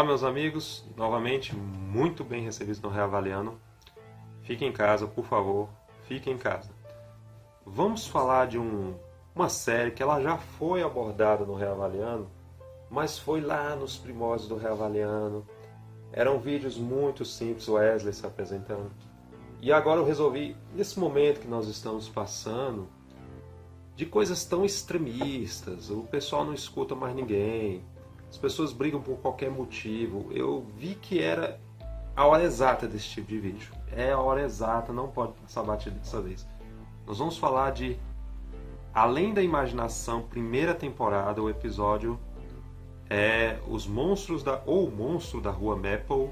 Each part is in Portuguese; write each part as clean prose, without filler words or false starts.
Olá, meus amigos, novamente muito bem recebidos no Reavaliando. Fiquem em casa, por favor, fiquem em casa. Vamos falar de uma série que ela já foi abordada no Reavaliando, mas foi lá nos primórdios do Reavaliando. Eram vídeos muito simples, o Wesley se apresentando. E agora eu resolvi, nesse momento que nós estamos passando, de coisas tão extremistas, o pessoal não escuta mais ninguém, as pessoas brigam por qualquer motivo. Eu vi que era a hora exata desse tipo de vídeo. É a hora exata, não pode passar batido dessa vez. Nós vamos falar de Além da Imaginação, primeira temporada, o episódio é Os Monstros o Monstro da Rua Maple,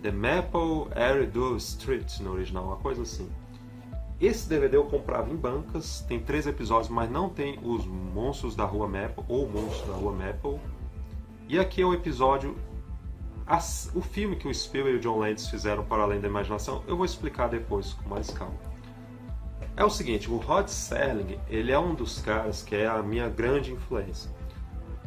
The Maple Avenue Street no original, uma coisa assim. Esse DVD eu comprava em bancas, tem 3 episódios, mas não tem Os Monstros da Rua Maple ou Monstros da Rua Maple. E aqui é o episódio, o filme que o Spielberg e o John Landis fizeram para Além da Imaginação. Eu vou explicar depois com mais calma. É o seguinte, o Rod Serling, ele é um dos caras que é a minha grande influência.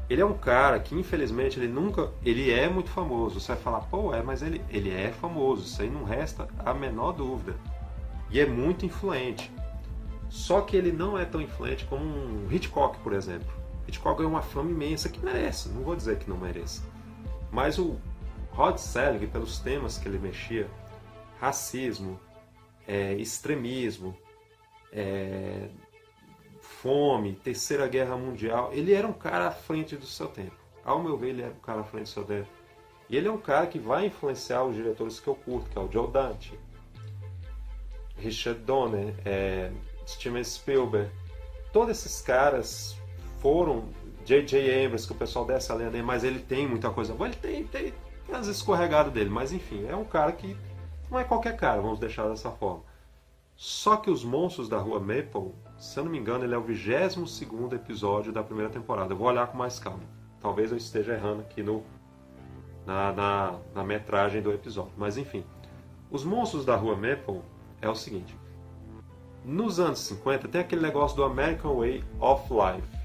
Ele é um cara que, infelizmente, ele é muito famoso. Você vai falar, pô, mas ele é famoso, isso aí não resta a menor dúvida. E é muito influente. Só que ele não é tão influente como um Hitchcock, por exemplo. Hitchcock é uma fama imensa que merece, não vou dizer que não mereça. Mas o Rod Serling, pelos temas que ele mexia, racismo, extremismo, fome, Terceira Guerra Mundial, ele era um cara à frente do seu tempo. Ao meu ver, ele era um cara à frente do seu tempo. E ele é um cara que vai influenciar os diretores que eu curto, que é o Joe Dante, Richard Donner, Steven Spielberg. Todos esses caras foram J.J. Abrams, que o pessoal desce a lenda, mas ele tem muita coisa boa. Ele tem as escorregadas dele, mas enfim, é um cara que não é qualquer cara, vamos deixar dessa forma. Só que Os Monstros da Rua Maple, se eu não me engano, ele é o 22º episódio da primeira temporada. Eu vou olhar com mais calma. Talvez eu esteja errando aqui na metragem do episódio. Mas enfim, Os Monstros da Rua Maple é o seguinte. Nos anos 50 tem aquele negócio do American Way of Life.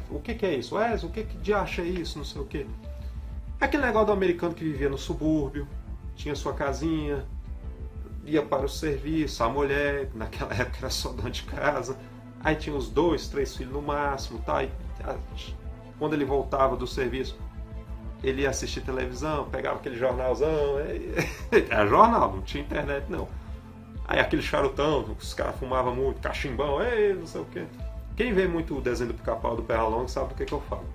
O que é isso? O que de acha isso? Não sei o que. É aquele negócio do americano que vivia no subúrbio, tinha sua casinha, ia para o serviço, a mulher, naquela época era só dona de casa, aí tinha os 2, 3 filhos no máximo, tá? E quando ele voltava do serviço, ele ia assistir televisão, pegava aquele jornalzão, era jornal, não tinha internet não. Aí aquele charutão, os caras fumavam muito, cachimbão, não sei o que. Quem vê muito o desenho do Pica-Pau do Perra-Longa sabe do que eu falo.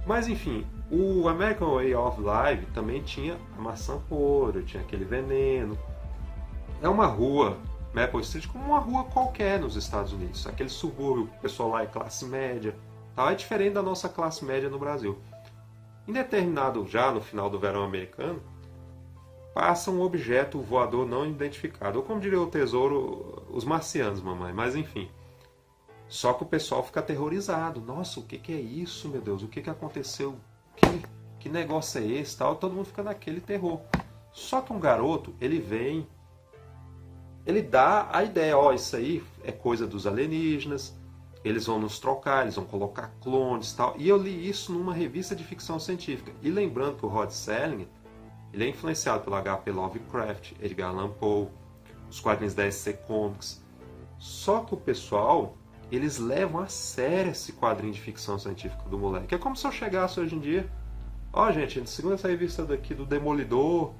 Mas enfim, o American Way of Life também tinha a maçã podre, tinha aquele veneno. É uma rua, Maple Street, como uma rua qualquer nos Estados Unidos. Aquele subúrbio, o pessoal lá é classe média, tal, é diferente da nossa classe média no Brasil. Em determinado, já no final do verão americano, passa um objeto voador não identificado. Ou como diria o tesouro, os marcianos, mamãe. Mas enfim. Só que o pessoal fica aterrorizado. Nossa, o que é isso, meu Deus? O que aconteceu? Que negócio é esse? Tal. Todo mundo fica naquele terror. Só que um garoto, ele vem, ele dá a ideia, isso aí é coisa dos alienígenas, eles vão nos trocar, eles vão colocar clones e tal. E eu li isso numa revista de ficção científica. E lembrando que o Rod Serling, ele é influenciado pelo H.P. Lovecraft, Edgar Allan Poe, os quadrinhos da SC Comics. Só que o pessoal, eles levam a sério esse quadrinho de ficção científica do moleque. É como se eu chegasse hoje em dia, gente, segundo essa revista daqui do Demolidor,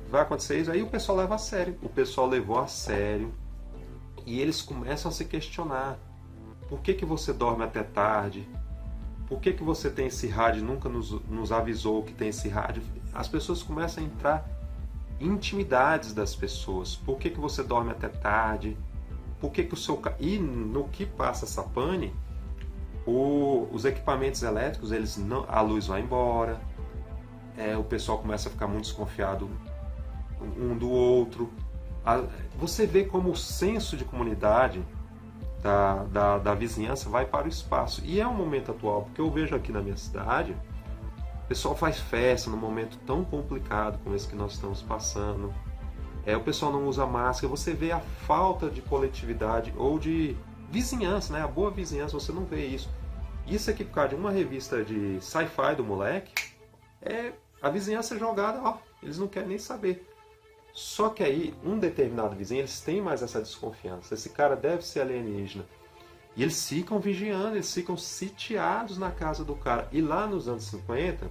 vai acontecer isso, aí o pessoal leva a sério. O pessoal levou a sério e eles começam a se questionar. Por que você dorme até tarde? Por que você tem esse rádio? Nunca nos avisou que tem esse rádio. As pessoas começam a entrar em intimidades das pessoas. Por que você dorme até tarde? Por que o seu... E no que passa essa pane, os equipamentos elétricos, a luz vai embora. O pessoal começa a ficar muito desconfiado um do outro. Você vê como o senso de comunidade da vizinhança vai para o espaço. E é um momento atual, porque eu vejo aqui na minha cidade, o pessoal faz festa num momento tão complicado como esse que nós estamos passando. O pessoal não usa máscara, você vê a falta de coletividade ou de vizinhança, né? A boa vizinhança, você não vê isso. Isso aqui por causa de uma revista de sci-fi do moleque, é a vizinhança jogada, ó, eles não querem nem saber. Só que aí, um determinado vizinho, eles têm mais essa desconfiança. Esse cara deve ser alienígena. E eles ficam vigiando, eles ficam sitiados na casa do cara. E lá nos anos 50,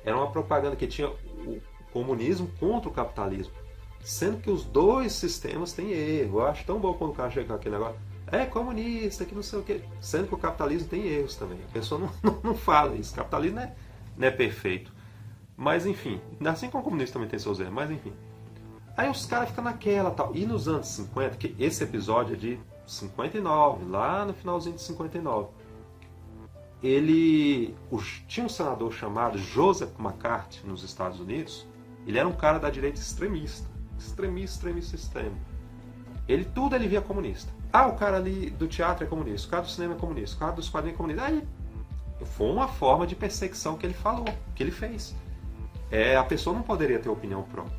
era uma propaganda que tinha o comunismo contra o capitalismo. Sendo que os dois sistemas têm erro. Eu acho tão bom quando o cara chega com aquele negócio, é comunista, que não sei o quê. Sendo que o capitalismo tem erros também. A pessoa não fala isso. O capitalismo não é perfeito. Mas enfim, assim como o comunismo também tem seus erros, mas enfim. Aí os caras ficam naquela tal. E nos anos 50, que esse episódio é de 59, lá no finalzinho de 59, tinha um senador chamado Joseph McCarthy nos Estados Unidos. Ele era um cara da direita extremista. Extremo. Tudo ele via comunista. Ah, o cara ali do teatro é comunista, o cara do cinema é comunista, o cara dos quadrinhos é comunista. Aí foi uma forma de perseguição que ele falou, que ele fez. A pessoa não poderia ter opinião própria.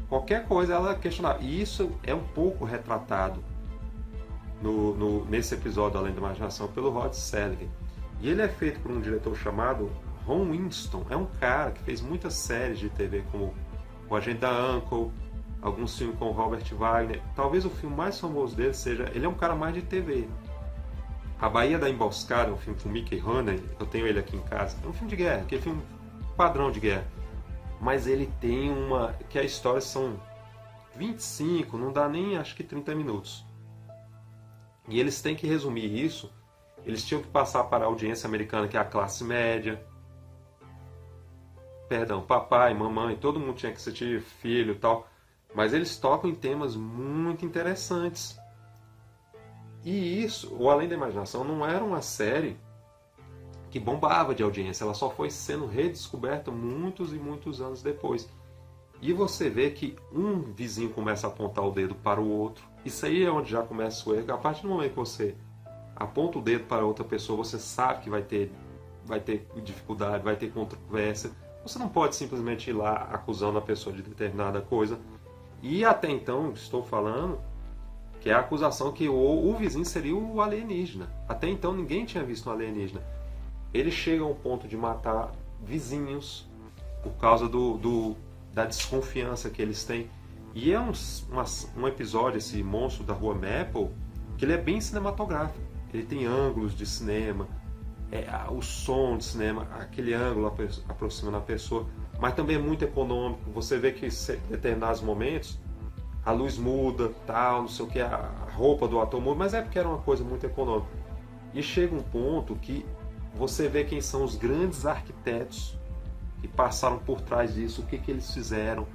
Qualquer coisa ela questionava. E isso é um pouco retratado nesse episódio Além da Imaginação pelo Rod Serling. E ele é feito por um diretor chamado Ron Winston. É um cara que fez muitas séries de TV, como O Agente da Uncle, alguns filmes com Robert Wagner. Talvez o filme mais famoso dele seja... Ele é um cara mais de TV. A Baía da Emboscada, um filme com Mickey Rooney. Eu tenho ele aqui em casa. É um filme de guerra, aquele filme padrão de guerra. Mas ele tem que a história são 25, não dá nem acho que 30 minutos. E eles têm que resumir isso. Eles tinham que passar para a audiência americana, que é a classe média. Perdão, papai, mamãe, todo mundo tinha que assistir, filho e tal. Mas eles tocam em temas muito interessantes. E isso, o Além da Imaginação, não era uma série que bombava de audiência. Ela só foi sendo redescoberta muitos e muitos anos depois. E você vê que um vizinho começa a apontar o dedo para o outro. Isso aí é onde já começa o erro. A partir do momento que você aponta o dedo para outra pessoa, você sabe que vai ter dificuldade, vai ter controvérsia. Você não pode simplesmente ir lá acusando a pessoa de determinada coisa. E até então, estou falando que é a acusação que o vizinho seria o alienígena. Até então ninguém tinha visto um alienígena. Ele chega ao ponto de matar vizinhos por causa da desconfiança que eles têm. E é um episódio, esse monstro da Rua Maple, que ele é bem cinematográfico. Ele tem ângulos de cinema, o som de cinema, aquele ângulo aproximando a pessoa, mas também é muito econômico. Você vê que em determinados momentos a luz muda, tal, não sei o que, a roupa do ator muda, mas é porque era uma coisa muito econômica. E chega um ponto que você vê quem são os grandes arquitetos que passaram por trás disso, o que eles fizeram,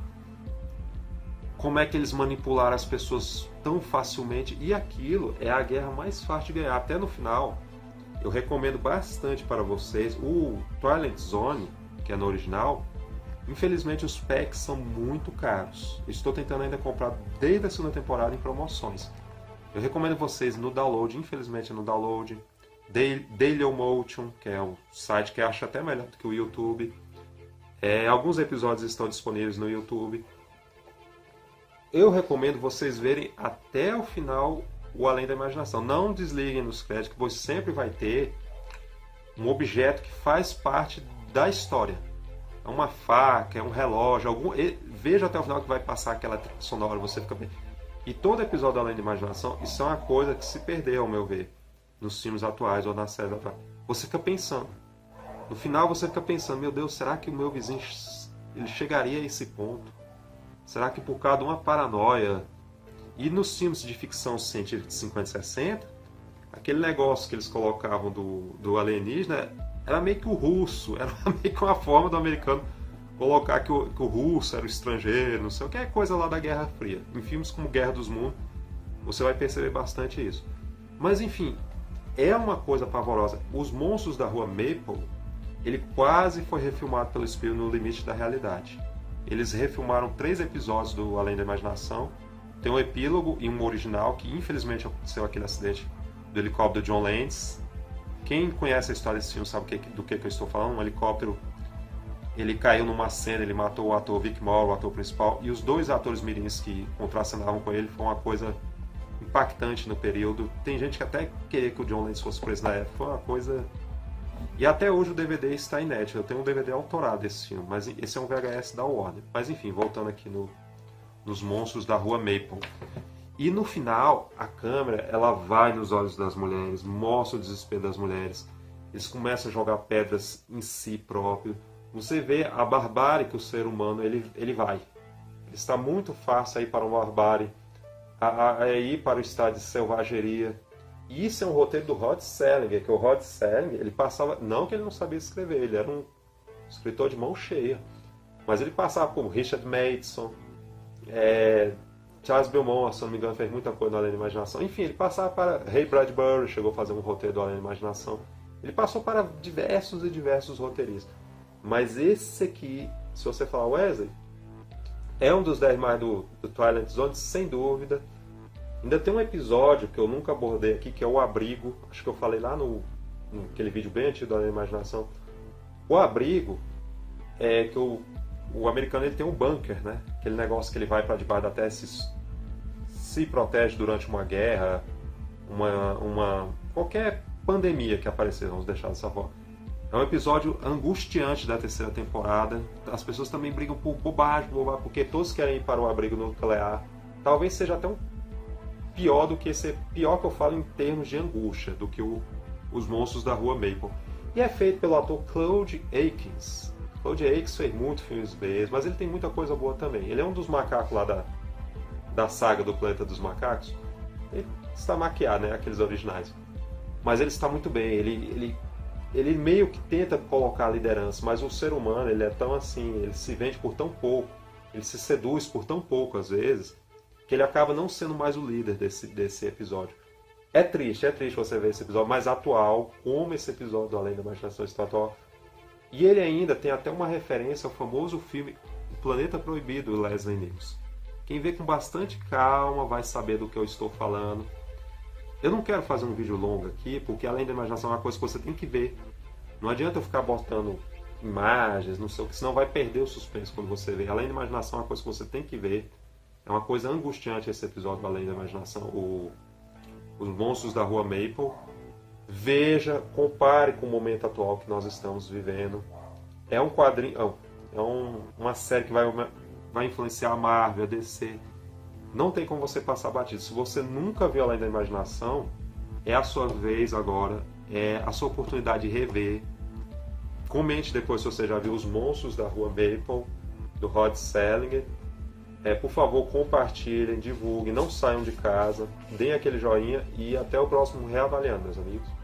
como é que eles manipularam as pessoas tão facilmente. E aquilo é a guerra mais fácil de ganhar. Até no final, eu recomendo bastante para vocês o Twilight Zone, que é no original. Infelizmente os packs são muito caros. Estou tentando ainda comprar desde a segunda temporada em promoções. Eu recomendo vocês no download, infelizmente no download, Dailymotion, que é um site que eu acho até melhor do que o YouTube. Alguns episódios estão disponíveis no YouTube. Eu recomendo vocês verem até o final o Além da Imaginação. Não desliguem nos créditos, pois sempre vai ter um objeto que faz parte da história. É uma faca, é um relógio, veja até o final que vai passar aquela trilha sonora, você fica bem. E todo episódio do Além da Imaginação, isso é uma coisa que se perdeu, ao meu ver, nos filmes atuais ou nas séries atuais. Você fica pensando. No final você fica pensando, meu Deus, será que o meu vizinho ele chegaria a esse ponto? Será que por causa de uma paranoia? E nos filmes de ficção científica de 50 e 60, aquele negócio que eles colocavam do alienígena era meio que o russo, era meio que uma forma do americano colocar que o russo era o estrangeiro, não sei o que, é coisa lá da Guerra Fria. Em filmes como Guerra dos Mundos, você vai perceber bastante isso. Mas enfim, é uma coisa pavorosa. Os Monstros da Rua Maple, ele quase foi refilmado pelo Spielberg no limite da realidade. Eles refilmaram 3 episódios do Além da Imaginação. Tem um epílogo e um original, que infelizmente aconteceu aquele acidente do helicóptero John Landis. Quem conhece a história desse filme sabe do que eu estou falando. Um helicóptero, ele caiu numa cena, ele matou o ator Vic Morrow, o ator principal, e os 2 atores mirins que contracenavam com ele. Foi uma coisa impactante no período. Tem gente que até queria que o John Landis fosse preso na época. Foi uma coisa E até hoje o DVD está inédito. Eu tenho um DVD autorado desse filme, mas esse é um VHS da Warner. Mas enfim, voltando aqui nos monstros da Rua Maple. E no final, a câmera ela vai nos olhos das mulheres, mostra o desespero das mulheres. Eles começam a jogar pedras em si próprio. Você vê a barbárie que o ser humano ele vai. Ele está muito fácil a ir para uma barbárie, a ir para o estado de selvageria. E isso é um roteiro do Rod Serling, que o Rod Serling, ele passava, não que ele não sabia escrever, ele era um escritor de mão cheia, mas ele passava por Richard Matheson, Charles Beaumont, se não me engano, fez muita coisa no Além da Imaginação. Enfim, ele passava para Ray Bradbury, chegou a fazer um roteiro do Além da Imaginação. Ele passou para diversos e diversos roteiristas. Mas esse aqui, se você falar Wesley, é um dos 10 mais do Twilight Zone, sem dúvida. Ainda tem um episódio que eu nunca abordei aqui, que é o Abrigo. Acho que eu falei lá naquele vídeo bem antigo da Imaginação. O Abrigo é que o americano ele tem um bunker, né? Aquele negócio que ele vai para debaixo da terra e se protege durante uma guerra, qualquer pandemia que aparecer, vamos deixar dessa forma. É um episódio angustiante da terceira temporada. As pessoas também brigam por bobagem, porque todos querem ir para o abrigo nuclear. Talvez seja até pior do que esse, pior que eu falo em termos de angústia, do que os monstros da Rua Maple. E é feito pelo ator Claude Akins. Claude Akins fez muitos filmes B, mas ele tem muita coisa boa também. Ele é um dos macacos lá da saga do Planeta dos Macacos. Ele está maquiado, né? Aqueles originais. Mas ele está muito bem. Ele meio que tenta colocar a liderança, mas o ser humano ele é tão assim, ele se vende por tão pouco, ele se seduz por tão pouco às vezes, que ele acaba não sendo mais o líder desse episódio. É triste você ver esse episódio mais atual, como esse episódio do Além da Imaginação está atual. E ele ainda tem até uma referência ao famoso filme O Planeta Proibido, do Leslie Nielsen. Quem vê com bastante calma vai saber do que eu estou falando. Eu não quero fazer um vídeo longo aqui, porque Além da Imaginação é uma coisa que você tem que ver. Não adianta eu ficar botando imagens, não sei o que, senão vai perder o suspense quando você vê. Além da Imaginação é uma coisa que você tem que ver. É uma coisa angustiante esse episódio do Além da Imaginação. Os monstros da Rua Maple. Veja, compare com o momento atual que nós estamos vivendo. É um quadrinho, uma série que vai influenciar a Marvel, a DC. Não tem como você passar batido. Se você nunca viu Além da Imaginação, é a sua vez agora, é a sua oportunidade de rever. Comente depois se você já viu Os Monstros da Rua Maple, do Rod Serling. Por favor, compartilhem, divulguem, não saiam de casa, deem aquele joinha e até o próximo Reavaliando, meus amigos.